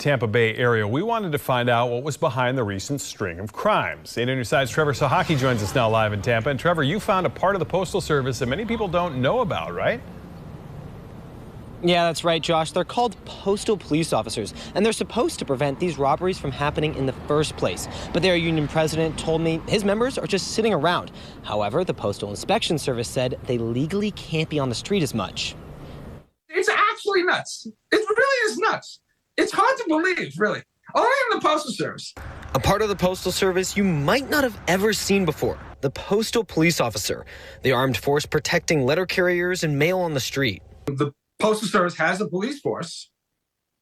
Tampa Bay area. We wanted to find out what was behind the recent string of crimes. 8 on your side's Trevor Sahaki joins us now live in Tampa. And Trevor, you found a part of the Postal Service that many people don't know about, right? Yeah, that's right, Josh. They're called postal police officers, and they're supposed to prevent these robberies from happening in the first place. But their union president told me his members are just sitting around. However, the Postal Inspection Service said they legally can't be on the street as much. It's actually nuts. It really is nuts. It's hard to believe, really. Only in the Postal Service. A part of the Postal Service you might not have ever seen before, the Postal Police Officer, the armed force protecting letter carriers and mail on the street. The Postal Service has a police force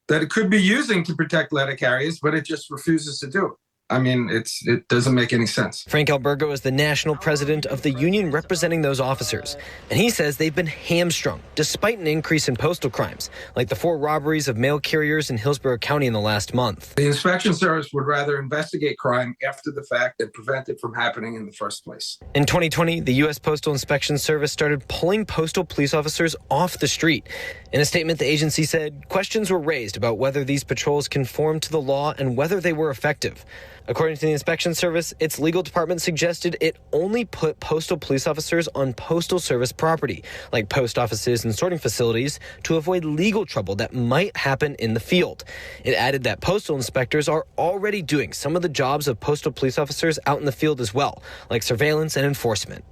that it could be using to protect letter carriers, but it just refuses to do it. I mean, it doesn't make any sense. Frank Albergo is the national president of the union representing those officers, and he says they've been hamstrung despite an increase in postal crimes, like the 4 robberies of mail carriers in Hillsborough County in the last month. The Inspection Service would rather investigate crime after the fact than prevent it from happening in the first place. In 2020, the U.S. Postal Inspection Service started pulling postal police officers off the street. In a statement, the agency said questions were raised about whether these patrols conformed to the law and whether they were effective. According to the Inspection Service, its legal department suggested it only put postal police officers on Postal Service property, like post offices and sorting facilities, to avoid legal trouble that might happen in the field. It added that postal inspectors are already doing some of the jobs of postal police officers out in the field as well, like surveillance and enforcement.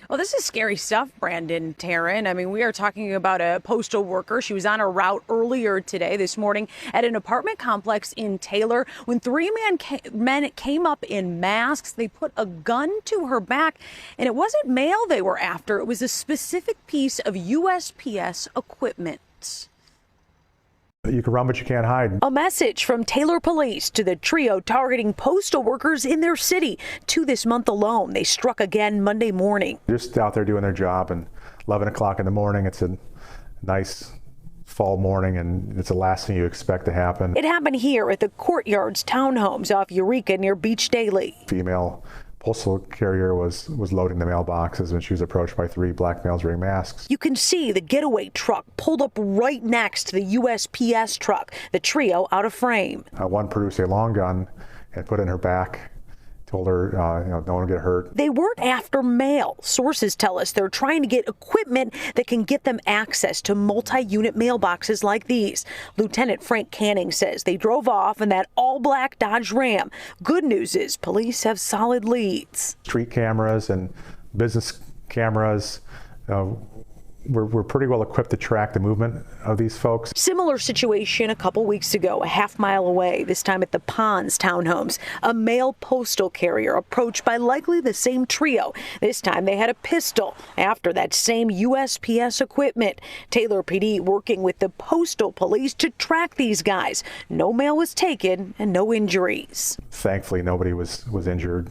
Well, this is scary stuff, Brandon, Taryn. I mean, we are talking about a postal worker. She was on a route earlier today, this morning, at an apartment complex in Taylor when 3 men came up in masks. They put a gun to her back, and it wasn't mail they were after. It was a specific piece of USPS equipment. You can run, but you can't hide. A message from Taylor Police to the trio targeting postal workers in their city. 2 this month alone. They struck again Monday morning. Just out there doing their job, and 11 o'clock in the morning, it's a nice fall morning, and it's the last thing you expect to happen. It happened here at the Courtyards townhomes off Eureka near Beach Daily. Female postal carrier was loading the mailboxes when she was approached by 3 black males wearing masks. You can see the getaway truck pulled up right next to the USPS truck, the trio out of frame. One produced a long gun and put it in her back, told her, don't want to get hurt. They weren't after mail. Sources tell us they're trying to get equipment that can get them access to multi-unit mailboxes like these. Lieutenant Frank Canning says they drove off in that all-black Dodge Ram. Good news is police have solid leads. Street cameras and business cameras, we're pretty well equipped to track the movement of these folks. Similar situation a couple weeks ago, a half-mile away, this time at the Ponds townhomes. A male postal carrier approached by likely the same trio. This time they had a pistol after that same USPS equipment. Taylor PD working with the postal police to track these guys. No mail was taken and no injuries. Thankfully, nobody was injured.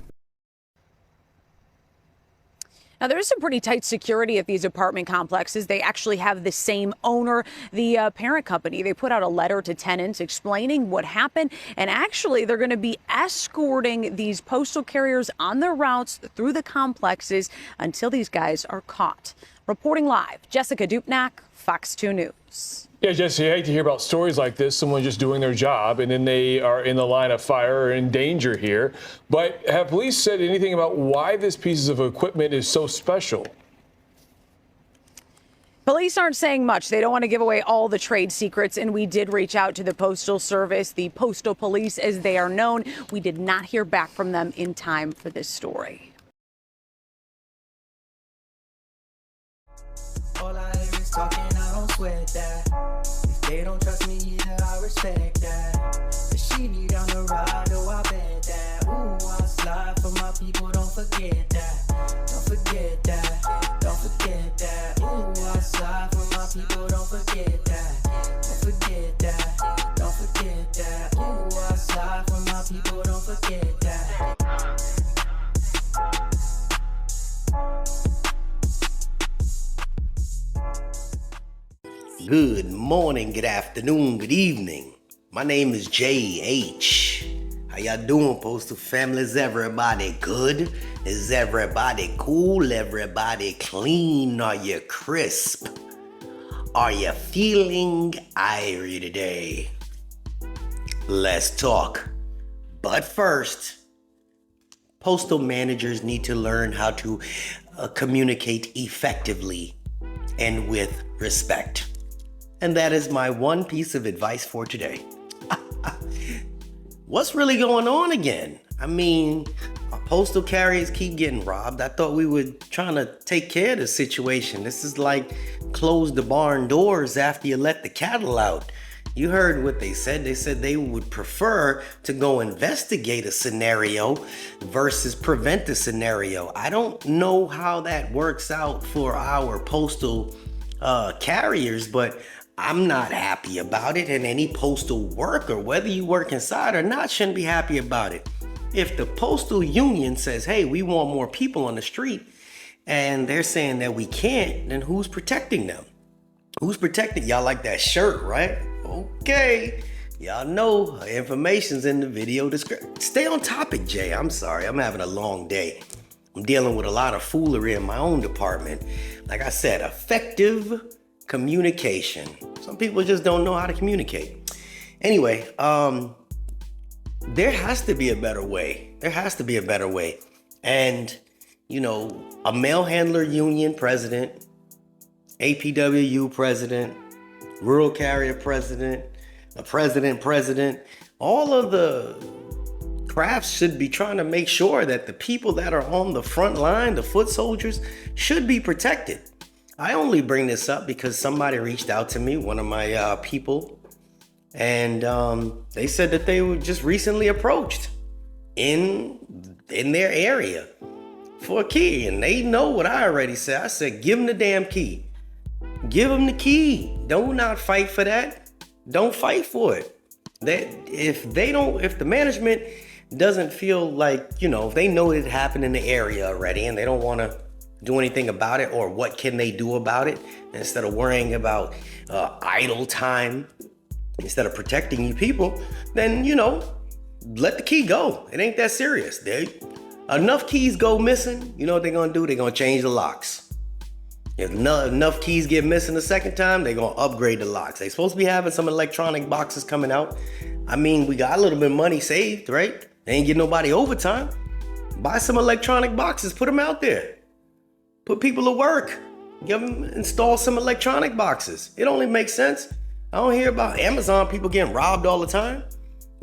Now, there's some pretty tight security at these apartment complexes. They actually have the same owner, the parent company. They put out a letter to tenants explaining what happened. And actually, they're going to be escorting these postal carriers on their routes through the complexes until these guys are caught. Reporting live, Jessica Dupnack, Fox 2 News. Yeah, Jesse, I hate to hear about stories like this, someone just doing their job and then they are in the line of fire or in danger here. But have police said anything about why this piece of equipment is so special? Police aren't saying much. They don't want to give away all the trade secrets, and we did reach out to the Postal Service, the Postal Police as they are known. We did not hear back from them in time for this story. All I hear is talking, I don't sweat that. If they don't trust me either, I respect that. But she need on the ride, oh I bet that. Ooh, I slide for my people, don't forget that. Don't forget that, don't forget that. Ooh, I slide for my people, don't forget that. Don't forget that, don't forget that. Ooh, I slide for my people, don't forget that. Good morning, good afternoon, good evening. My name is J.H. How y'all doing, Postal family? Is everybody good? Is everybody cool? Everybody clean? Are you crisp? Are you feeling irie today? let's talk. But first, postal managers need to learn how to communicate effectively and with respect. And that is my one piece of advice for today. What's really going on again? I mean, our postal carriers keep getting robbed. I thought we were trying to take care of the situation. This is like close the barn doors after you let the cattle out. You heard what they said. They said they would prefer to go investigate a scenario versus prevent a scenario. I don't know how that works out for our postal carriers, but I'm not happy about it. And any postal worker, whether you work inside or not, shouldn't be happy about it. If the postal union says, hey, we want more people on the street, and they're saying that we can't, then who's protecting them? Who's protecting? Y'all like that shirt, right? Okay. Y'all know information's in the video description. Stay on topic, Jay. I'm sorry. I'm having a long day. I'm dealing with a lot of foolery in my own department. Like I said, effective communication. Some people just don't know how to communicate. Anyway, there has to be a better way. There has to be a better way. And, you know, a mail handler union president, APWU president, rural carrier president, a president, all of the crafts should be trying to make sure that the people that are on the front line, the foot soldiers, should be protected. I only bring this up because somebody reached out to me, one of my people, and they said that they were just recently approached in their area for a key, and they know what I already said. I said, give them the damn key. Give them the key. Do not fight for that. Don't fight for it. If the management doesn't feel like, if they know it happened in the area already and they don't want to do anything about it, or what can they do about it, instead of worrying about idle time, instead of protecting you people, then, let the key go. It ain't that serious. Enough keys go missing, you know what they're going to do? They're going to change the locks. If enough keys get missing the second time, they're going to upgrade the locks. They're supposed to be having some electronic boxes coming out. I mean, we got a little bit of money saved, right? They ain't getting nobody overtime. Buy some electronic boxes, put them out there. Put people to work. Install some electronic boxes. It only makes sense. I don't hear about Amazon people getting robbed all the time.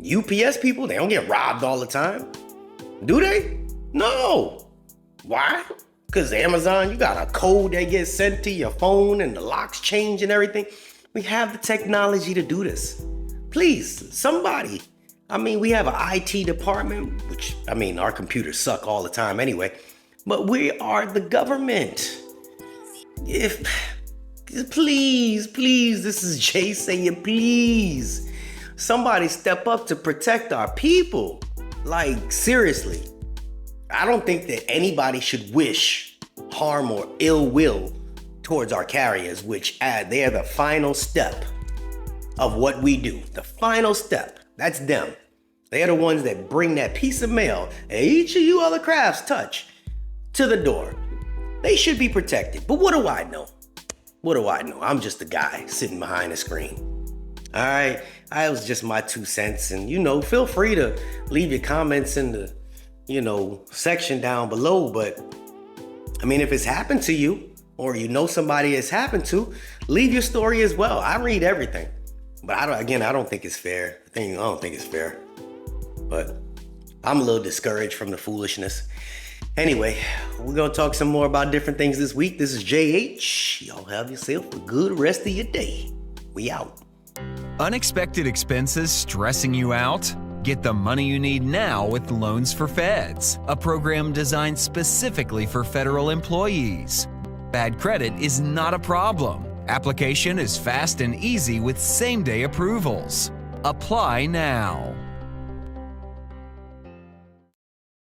UPS people, they don't get robbed all the time. Do they? No. Why? Because Amazon, you got a code that gets sent to your phone and the locks change and everything. We have the technology to do this. Please, somebody. We have an IT department, which, our computers suck all the time anyway. But we are the government. Please, this is Jay saying please. Somebody step up to protect our people. Like, seriously. I don't think that anybody should wish harm or ill will towards our carriers, which they're the final step of what we do. The final step, that's them. They're the ones that bring that piece of mail that each of you other crafts touch to the door. They should be protected. But what do I know? What do I know? I'm just a guy sitting behind a screen. All right, that was just my 2 cents. And, feel free to leave your comments in the, section down below. But, if it's happened to you, or somebody it's happened to, leave your story as well. I read everything. But I don't think it's fair. I don't think it's fair. But I'm a little discouraged from the foolishness. Anyway, we're going to talk some more about different things this week. This is JH. Y'all have yourself a good rest of your day. We out. Unexpected expenses stressing you out? Get the money you need now with Loans for Feds, a program designed specifically for federal employees. Bad credit is not a problem. Application is fast and easy with same-day approvals. Apply now.